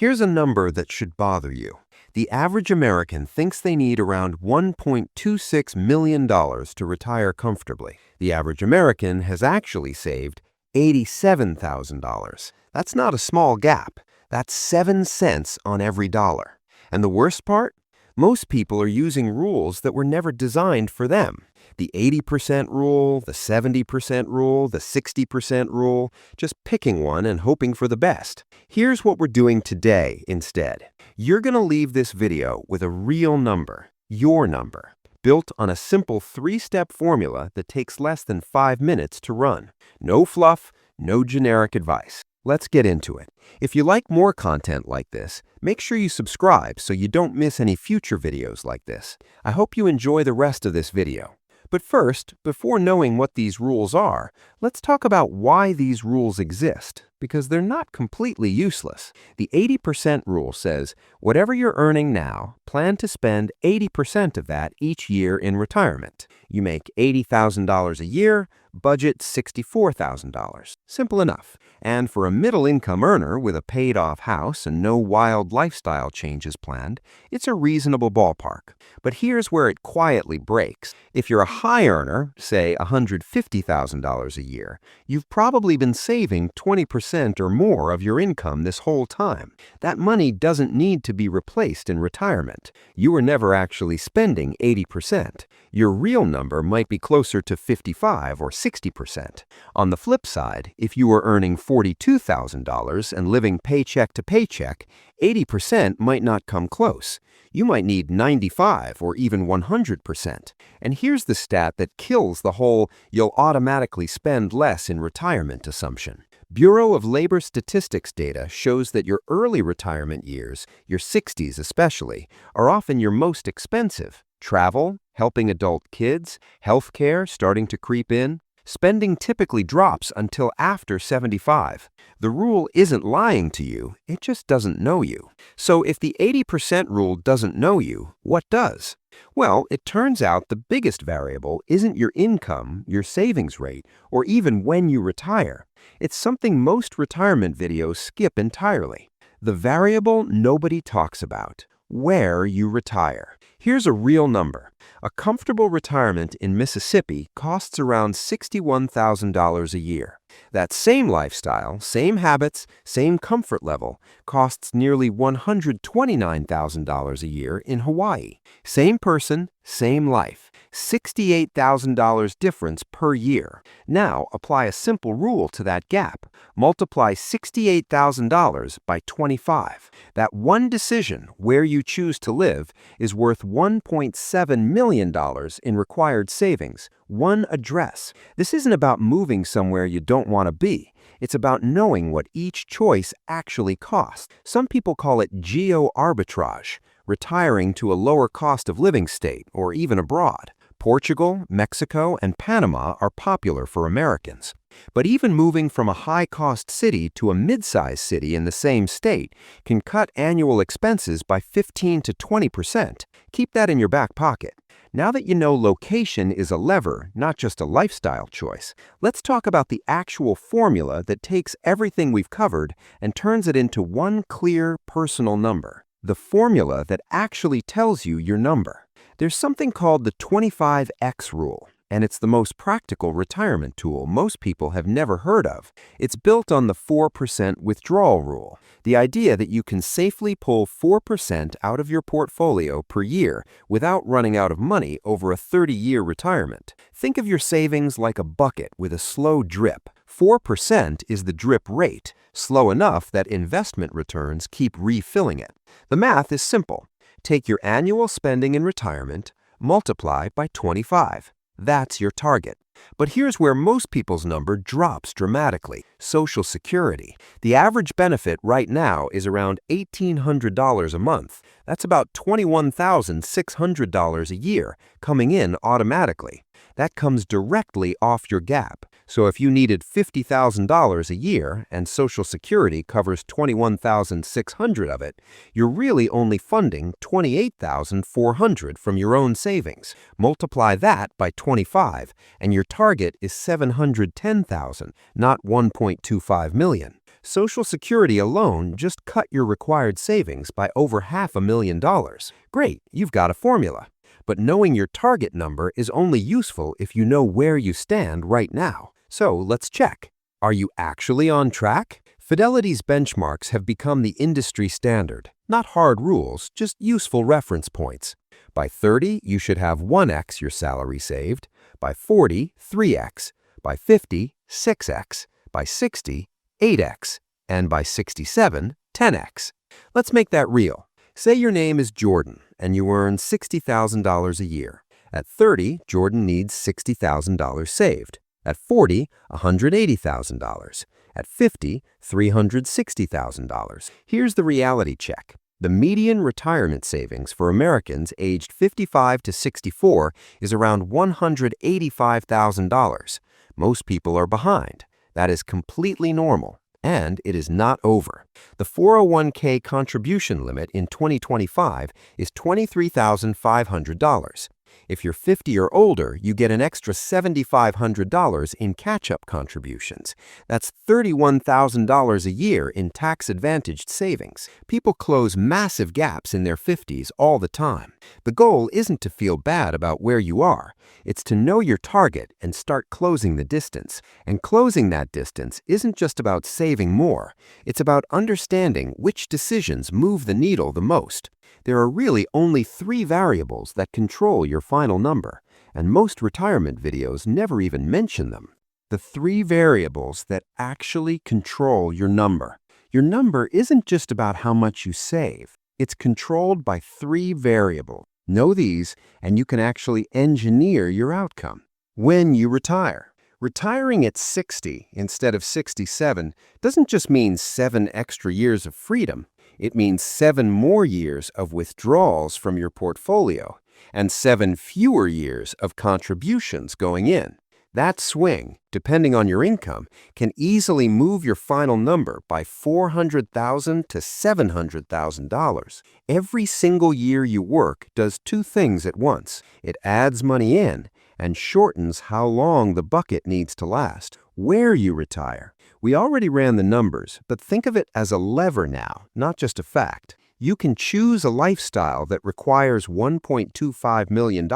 Here's a number that should bother you. The average American thinks they need around $1.26 million to retire comfortably. The average American has actually saved $87,000. That's not a small gap. That's 7 cents on every dollar. And the worst part? Most people are using rules that were never designed for them. The 80% rule, the 70% rule, the 60% rule, just picking one and hoping for the best. Here's what we're doing today instead. You're going to leave this video with a real number, your number, built on a simple 3-step formula that takes less than 5 minutes to run. No fluff, no generic advice. Let's get into it. If you like more content like this, make sure you subscribe so you don't miss any future videos like this. I hope you enjoy the rest of this video. But first, before knowing what these rules are, let's talk about why these rules exist, because they're not completely useless. The 80% rule says, whatever you're earning now, plan to spend 80% of that each year in retirement. You make $80,000 a year, budget $64,000. Simple enough. And for a middle-income earner with a paid-off house and no wild lifestyle changes planned, it's a reasonable ballpark. But here's where it quietly breaks. If you're a high earner, say $150,000 a year, you've probably been saving 20% or more of your income this whole time. That money doesn't need to be replaced in retirement. You were never actually spending 80%. Your real number might be closer to 55 or 60%. On the flip side, if you were earning $42,000 and living paycheck to paycheck, 80% might not come close. You might need 95 or even 100%. And here's the stat that kills the whole "you'll automatically spend less in retirement" assumption. Bureau of Labor Statistics data shows that your early retirement years, your 60s especially, are often your most expensive. Travel, helping adult kids, healthcare starting to creep in. Spending typically drops until after 75. The rule isn't lying to you, it just doesn't know you. So if the 80% rule doesn't know you, what does? Well, it turns out the biggest variable isn't your income, your savings rate, or even when you retire. It's something most retirement videos skip entirely. The variable nobody talks about: where you retire. Here's a real number. A comfortable retirement in Mississippi costs around $61,000 a year. That same lifestyle, same habits, same comfort level costs nearly $129,000 a year in Hawaii. Same person, same life. $68,000 difference per year. Now apply a simple rule to that gap. Multiply $68,000 by 25. That one decision, where you choose to live, is worth $1.7 million in required savings. One address. This isn't about moving somewhere you don't want to be. It's about knowing what each choice actually costs. Some people call it geo-arbitrage, retiring to a lower cost of living state or even abroad. Portugal, Mexico, and Panama are popular for Americans. But even moving from a high-cost city to a mid-sized city in the same state can cut annual expenses by 15 to 20%. Keep that in your back pocket. Now that you know location is a lever, not just a lifestyle choice, let's talk about the actual formula that takes everything we've covered and turns it into one clear, personal number. The formula that actually tells you your number. There's something called the 25X rule, and it's the most practical retirement tool most people have never heard of. It's built on the 4% withdrawal rule, the idea that you can safely pull 4% out of your portfolio per year without running out of money over a 30-year retirement. Think of your savings like a bucket with a slow drip. 4% is the drip rate, slow enough that investment returns keep refilling it. The math is simple. Take your annual spending in retirement, multiply by 25. That's your target. But here's where most people's number drops dramatically: Social Security. The average benefit right now is around $1,800 a month. That's about $21,600 a year, coming in automatically. That comes directly off your gap. So if you needed $50,000 a year and Social Security covers $21,600 of it, you're really only funding $28,400 from your own savings. Multiply that by 25, and your target is $710,000, not $1.25 million. Social Security alone just cut your required savings by over $500,000. Great, you've got a formula. But knowing your target number is only useful if you know where you stand right now. So let's check. Are you actually on track? Fidelity's benchmarks have become the industry standard. Not hard rules, just useful reference points. By 30, you should have 1x your salary saved. By 40, 3x. By 50, 6x. By 60, 8x. And by 67, 10x. Let's make that real. Say your name is Jordan and you earn $60,000 a year. At 30, Jordan needs $60,000 saved. At 40, $180,000. At 50, $360,000. Here's the reality check. The median retirement savings for Americans aged 55 to 64 is around $185,000. Most people are behind. That is completely normal. And it is not over. The 401k contribution limit in 2025 is $23,500. If you're 50 or older, you get an extra $7,500 in catch-up contributions. That's $31,000 a year in tax-advantaged savings. People close massive gaps in their 50s all the time. The goal isn't to feel bad about where you are. It's to know your target and start closing the distance. And closing that distance isn't just about saving more. It's about understanding which decisions move the needle the most. There are really only 3 variables that control your final number, and most retirement videos never even mention them. The 3 variables that actually control your number. Your number isn't just about how much you save. It's controlled by 3 variables. Know these, and you can actually engineer your outcome. When you retire. Retiring at 60 instead of 67 doesn't just mean 7 extra years of freedom. It means 7 more years of withdrawals from your portfolio and 7 fewer years of contributions going in. That swing, depending on your income, can easily move your final number by $400,000 to $700,000. Every single year you work does 2 things at once. It adds money in and shortens how long the bucket needs to last. Where you retire. We already ran the numbers, but think of it as a lever now, not just a fact. You can choose a lifestyle that requires $1.25 million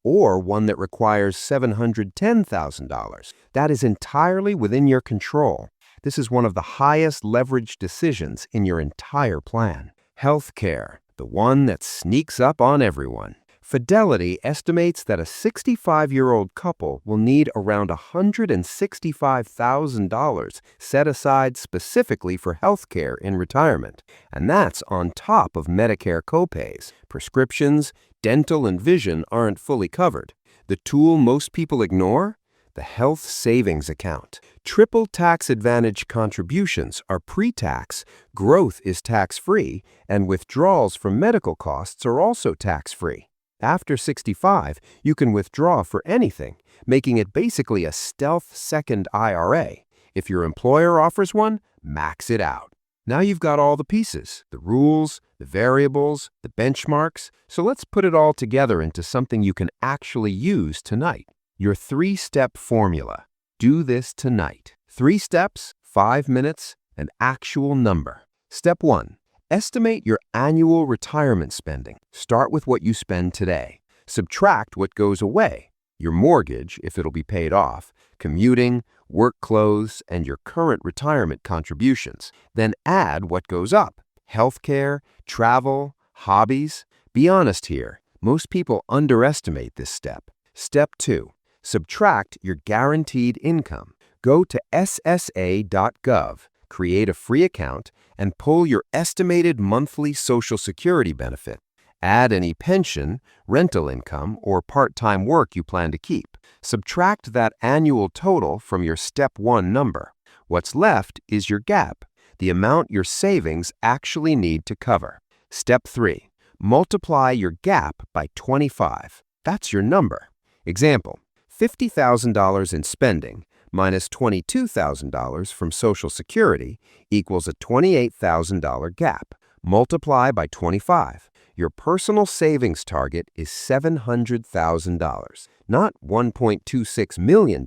or one that requires $710,000. That is entirely within your control. This is one of the highest leverage decisions in your entire plan. Healthcare, the one that sneaks up on everyone. Fidelity estimates that a 65-year-old couple will need around $165,000 set aside specifically for healthcare in retirement. And that's on top of Medicare copays. Prescriptions, dental, and vision aren't fully covered. The tool most people ignore? The health savings account. Triple tax advantage contributions are pre-tax, growth is tax-free, and withdrawals from medical costs are also tax-free. After 65, you can withdraw for anything, making it basically a stealth second IRA. If your employer offers one, max it out. Now you've got all the pieces, the rules, the variables, the benchmarks, so let's put it all together into something you can actually use tonight. Your 3-step formula. Do this tonight. 3 steps, 5 minutes, an actual number. Step 1. Estimate your annual retirement spending. Start with what you spend today. Subtract what goes away, your mortgage, if it'll be paid off, commuting, work clothes, and your current retirement contributions. Then add what goes up, healthcare, travel, hobbies. Be honest here, most people underestimate this step. Step 2. Subtract your guaranteed income. Go to ssa.gov. Create a free account, and pull your estimated monthly Social Security benefit. Add any pension, rental income, or part-time work you plan to keep. Subtract that annual total from your Step 1 number. What's left is your gap, the amount your savings actually need to cover. Step 3. Multiply your gap by 25. That's your number. Example, $50,000 in spending minus $22,000 from Social Security equals a $28,000 gap. Multiply by 25. Your personal savings target is $700,000, not $1.26 million,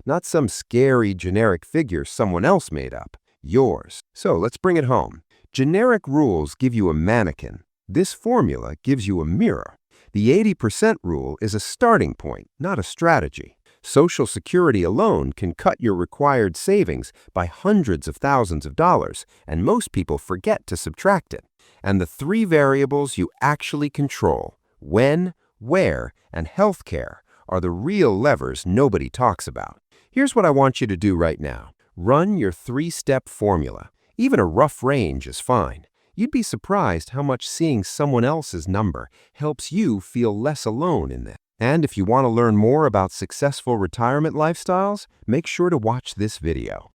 not some scary generic figure someone else made up. yours. So let's bring it home. Generic rules give you a mannequin. This formula gives you a mirror. The 80% rule is a starting point, not a strategy. Social Security alone can cut your required savings by hundreds of thousands of dollars, and most people forget to subtract it. And the three variables you actually control, when, where, and healthcare, are the real levers nobody talks about. Here's what I want you to do right now. Run your three-step formula. Even a rough range is fine. You'd be surprised how much seeing someone else's number helps you feel less alone in this. And if you want to learn more about successful retirement lifestyles, make sure to watch this video.